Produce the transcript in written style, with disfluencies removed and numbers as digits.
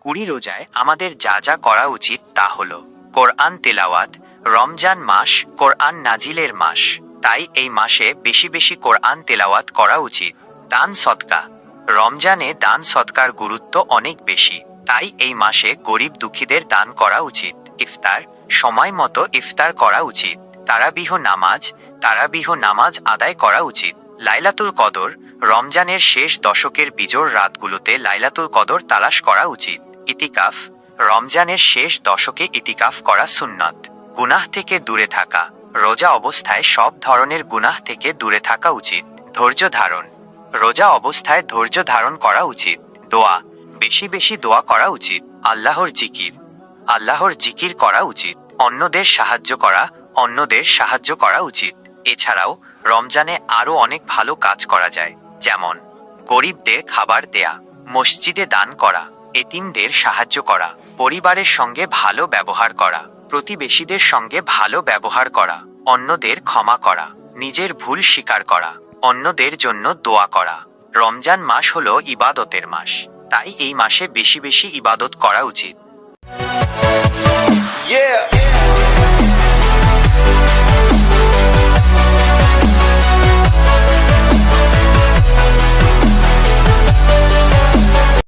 কুড়ি রোজায় আমাদের যা যা করা উচিত তা হল কোরআন তেলাওয়াত। রমজান মাস কোরআন নাজিলের মাস, তাই এই মাসে বেশি বেশি কোরআন তেলাওয়াত করা উচিত। দান সদকা। রমজানে দান সদকার গুরুত্ব অনেক বেশি, তাই এই মাসে গরিব দুঃখীদের দান করা উচিত। ইফতার, সময় মতো ইফতার করা উচিত। তারাবিহ নামাজ আদায় করা উচিত। লাইলাতুল কদর। রমজানের শেষ দশকের বিজোড় রাতগুলোতে লাইলাতুল কদর তালাশ করা উচিত। ইতিকাফ। রমজানের শেষ দশকে ইতিকাফ করা সুন্নত। গুনাহ থেকে দূরে থাকা। রোজা অবস্থায় সব ধরনের গুনাহ থেকে দূরে থাকা উচিত। ধৈর্য ধারণ। রোজা অবস্থায় ধৈর্য ধারণ করা উচিত। দোয়া। বেশি বেশি দোয়া করা উচিত। আল্লাহর জিকির করা উচিত। অন্যদের সাহায্য করা উচিত। এছাড়াও রমজানে আরও অনেক ভালো কাজ করা যায়, যেমন গরিবদের খাবার দেয়া, মসজিদে দান করা, এতিমদের সাহায্য করা, পরিবারের সঙ্গে ভালো ব্যবহার করা, প্রতিবেশীদের সঙ্গে ভালো ব্যবহার করা, অন্যদের ক্ষমা করা, নিজের ভুল স্বীকার করা, অন্যদের জন্য দোয়া করা। রমজান মাস হলো ইবাদতের মাস, তাই এই মাসে বেশি বেশি ইবাদত করা উচিত।